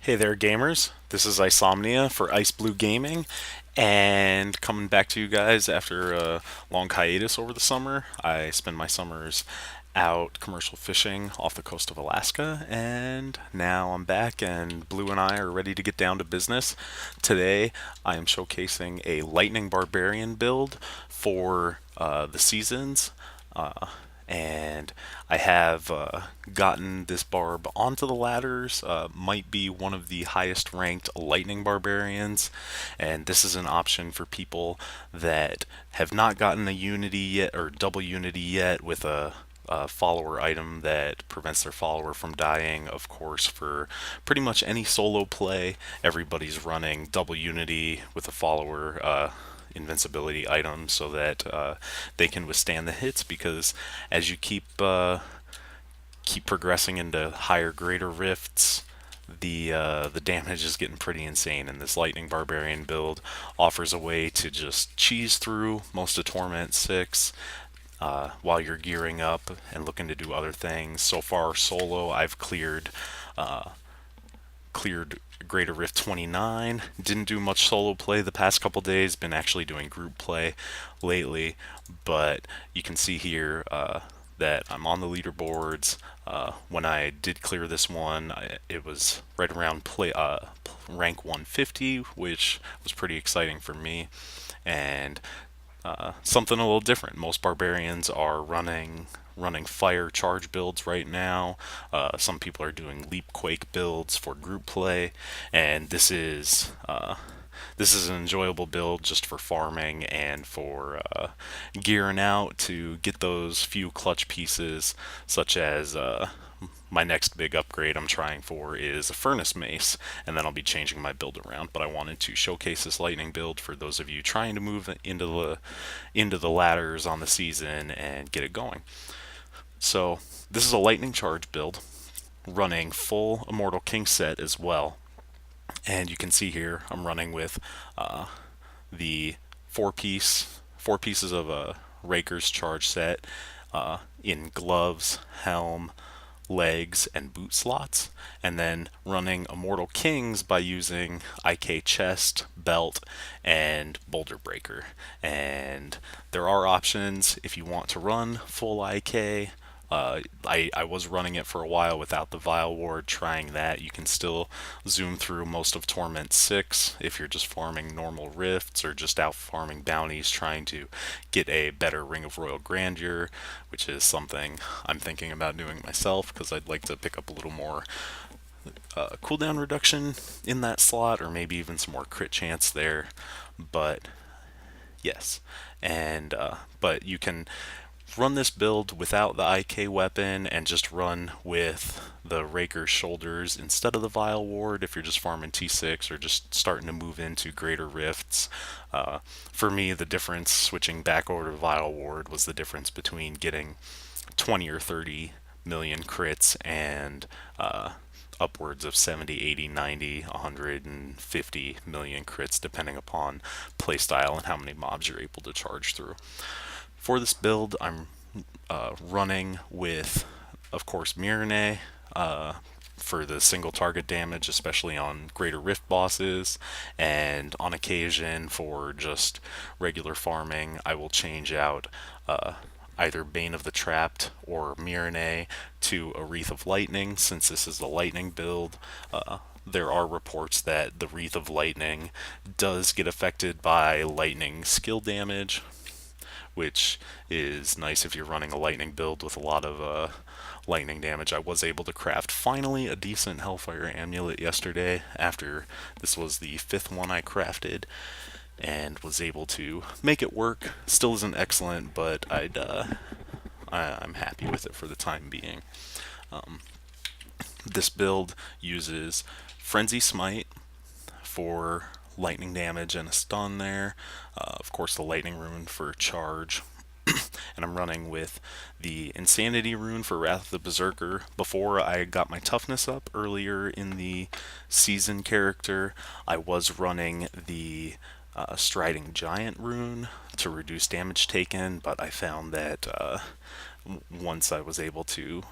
Hey there, gamers. This is Icesomnia for IceBleu Gaming, and coming back to you guys after a long hiatus over the summer. I spend my summers out commercial fishing off the coast of Alaska, and now I'm back, and Blue and I are ready to get down to business. Today, I am showcasing a Lightning Barbarian build for the seasons. And I have gotten this Barb onto the ladders. Might be one of the highest ranked Lightning Barbarians, and this is an option for people that have not gotten a Unity yet or double Unity yet with a follower item that prevents their follower from dying. Of course, for pretty much any solo play, everybody's running double Unity with a follower. Invincibility items so that they can withstand the hits, because as you keep progressing into higher, greater rifts, the damage is getting pretty insane, and this Lightning Barbarian build offers a way to just cheese through most of Torment 6 while you're gearing up and looking to do other things. So far, solo, I've cleared Greater Rift 29. Didn't do much solo play the past couple days. Been actually doing group play lately, but you can see here that I'm on the leaderboards. When I did clear this one, it was right around rank 150, which was pretty exciting for me. And something a little different. Most barbarians are running fire charge builds right now. Some people are doing leap quake builds for group play, and this is an enjoyable build just for farming and for gearing out to get those few clutch pieces, such as my next big upgrade I'm trying for is a furnace mace, and then I'll be changing my build around. But I wanted to showcase this lightning build for those of you trying to move into the ladders on the season and get it going. So this is a lightning charge build running full Immortal King set as well. And you can see here I'm running with the four pieces of a Raker's charge set in gloves, helm, legs, and boot slots, and then running Immortal Kings by using IK chest, belt, and boulder breaker. And there are options if you want to run full IK. I was running it for a while without the Vile Ward. Trying that, you can still zoom through most of Torment 6 if you're just farming normal rifts or just out farming bounties trying to get a better Ring of Royal Grandeur, which is something I'm thinking about doing myself because I'd like to pick up a little more cooldown reduction in that slot, or maybe even some more crit chance there. But yes, and but you can run this build without the IK weapon and just run with the Raker's shoulders instead of the Vile Ward if you're just farming T6 or just starting to move into greater rifts. For me, the difference switching back over to Vile Ward was the difference between getting 20 or 30 million crits and upwards of 70, 80, 90, 150 million crits depending upon playstyle and how many mobs you're able to charge through. For this build, I'm running with, of course, Mirene for the single target damage, especially on Greater Rift bosses, and on occasion for just regular farming, I will change out either Bane of the Trapped or Mirene to a Wreath of Lightning, since this is a lightning build. There are reports that the Wreath of Lightning does get affected by lightning skill damage, which is nice if you're running a lightning build with a lot of lightning damage. I was able to craft finally a decent Hellfire Amulet yesterday after this was the fifth one I crafted, and was able to make it work. Still isn't excellent, but I'm happy with it for the time being. This build uses Frenzy Smite for lightning damage and a stun there. Of course, the lightning rune for charge. And I'm running with the Insanity rune for Wrath of the Berserker. Before I got my toughness up earlier in the season character, I was running the Striding Giant rune to reduce damage taken, but I found that once I was able to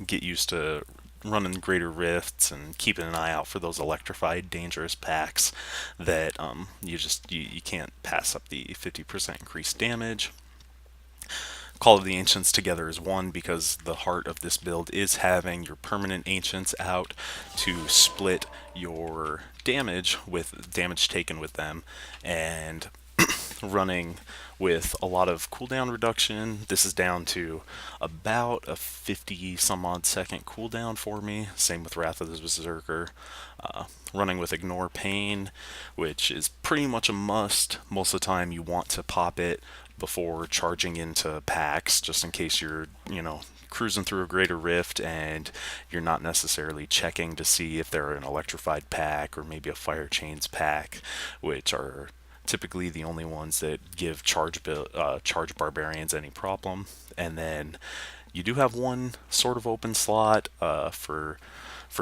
get used to running Greater Rifts and keeping an eye out for those electrified dangerous packs that you can't pass up the 50% increased damage. Call of the Ancients together as one because the heart of this build is having your permanent Ancients out to split your damage with damage taken with them, and running with a lot of cooldown reduction. This is down to about a 50 some odd second cooldown for me. Same with Wrath of the Berserker. Running with Ignore Pain, which is pretty much a must. Most of the time you want to pop it before charging into packs, just in case you're, cruising through a Greater Rift and you're not necessarily checking to see if they're an electrified pack or maybe a Fire Chains pack, which are typically the only ones that give charge barbarians any problem. And then you do have one sort of open slot for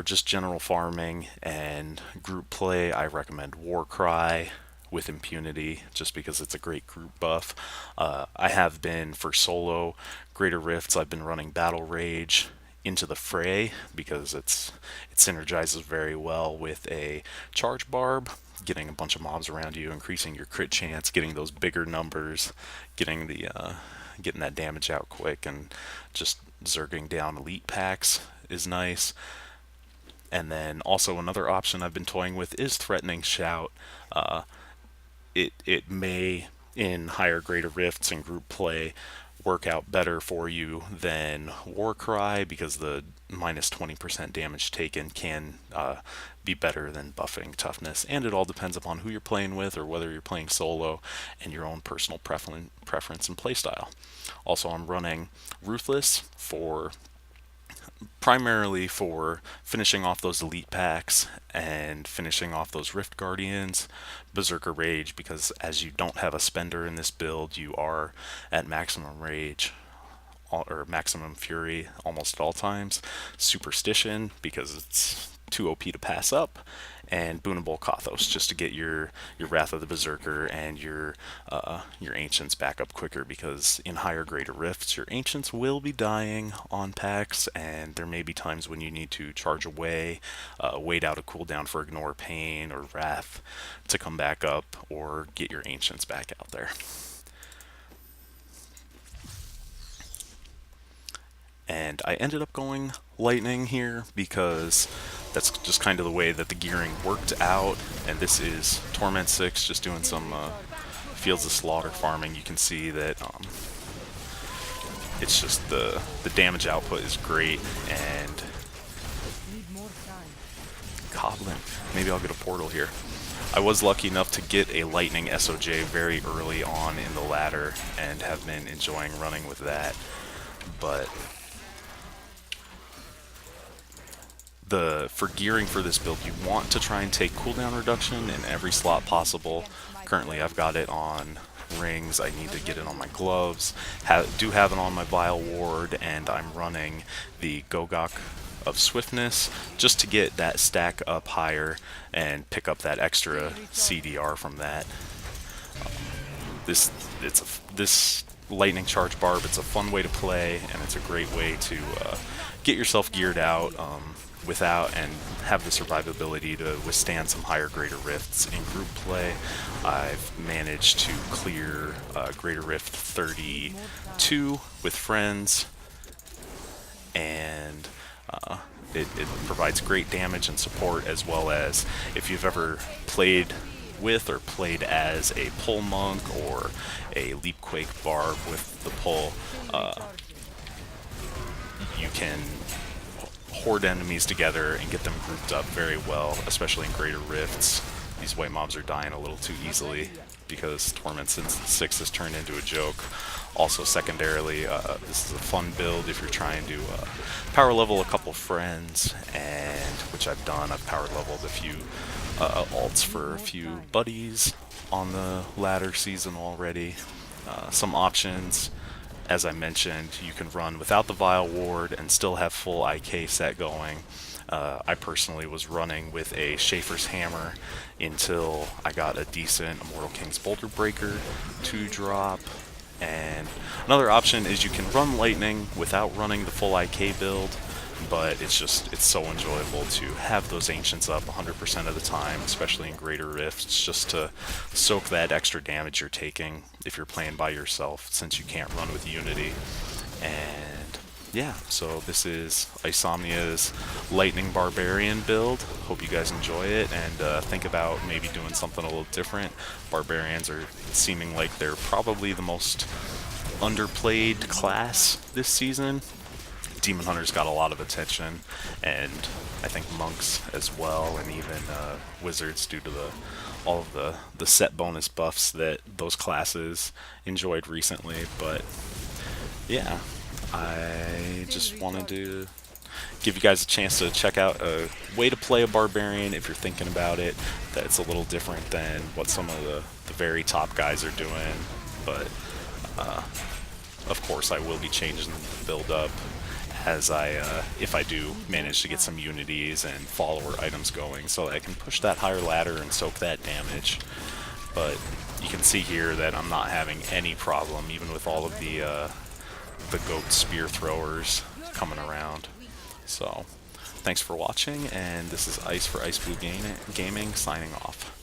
just general farming and group play. I recommend Warcry with Impunity just because it's a great group buff. I have been for solo Greater Rifts. I've been running Battle Rage into the fray because it synergizes very well with a charge barb, getting a bunch of mobs around you, increasing your crit chance, getting those bigger numbers, getting that damage out quick, and just zerging down elite packs is nice. And then also another option I've been toying with is Threatening Shout. It may, in higher Greater Rifts and group play, work out better for you than Warcry because the minus 20% damage taken can be better than buffing toughness, and it all depends upon who you're playing with or whether you're playing solo and your own personal preference and playstyle. Also, I'm running Ruthless primarily for finishing off those elite packs and finishing off those Rift Guardians. Berserker Rage because as you don't have a spender in this build, you are at maximum rage or maximum fury almost at all times. Superstition because it's too OP to pass up, and Boonable Kothos just to get your Wrath of the Berserker and your Ancients back up quicker, because in higher Greater Rifts your Ancients will be dying on packs, and there may be times when you need to charge away, wait out a cooldown for Ignore Pain or Wrath to come back up, or get your Ancients back out there. And I ended up going Lightning here because that's just kind of the way that the gearing worked out. And this is Torment 6, just doing some Fields of Slaughter farming. You can see that it's just the damage output is great. And Goblin, maybe I'll get a portal here. I was lucky enough to get a Lightning SOJ very early on in the ladder and have been enjoying running with that. But for gearing for this build, you want to try and take cooldown reduction in every slot possible. Currently I've got it on rings, I need to get it on my gloves, do have it on my Vile Ward, and I'm running the Gogok of Swiftness just to get that stack up higher and pick up that extra CDR from that. This Lightning Charge Barb, it's a fun way to play, and it's a great way to get yourself geared out without and have the survivability to withstand some higher Greater Rifts in group play. I've managed to clear Greater Rift 32 with friends, and it provides great damage and support, as well as if you've ever played with or played as a Pull Monk or a Leapquake Barb with the Pull, you can horde enemies together and get them grouped up very well, especially in Greater Rifts. These white mobs are dying a little too easily because Torment 6 has turned into a joke. Also, secondarily, this is a fun build if you're trying to power level a couple friends, and which I've done. I've power leveled a few alts for a few buddies on the latter season already. Some options: as I mentioned, you can run without the Vile Ward and still have full IK set going. I personally was running with a Schaefer's Hammer until I got a decent Immortal King's Boulder Breaker to drop. And another option is you can run Lightning without running the full IK build but it's so enjoyable to have those ancients up 100% of the time, especially in greater rifts, just to soak that extra damage you're taking if you're playing by yourself, since you can't run with unity. And yeah, so this is Icesomnia's Lightning Barbarian build. Hope you guys enjoy it, and think about maybe doing something a little different. Barbarians are seeming like they're probably the most underplayed class this season. Demon Hunters got a lot of attention, and I think monks as well, and even wizards, due to all of the set bonus buffs that those classes enjoyed recently. But yeah, I just wanted to give you guys a chance to check out a way to play a barbarian if you're thinking about it, that's a little different than what some of the very top guys are doing. But of course, I will be changing the build up as if I do manage to get some unities and follower items going, so that I can push that higher ladder and soak that damage. But you can see here that I'm not having any problem, even with all of the goat spear throwers coming around. So, thanks for watching, and this is Ice for IceBleu Gaming signing off.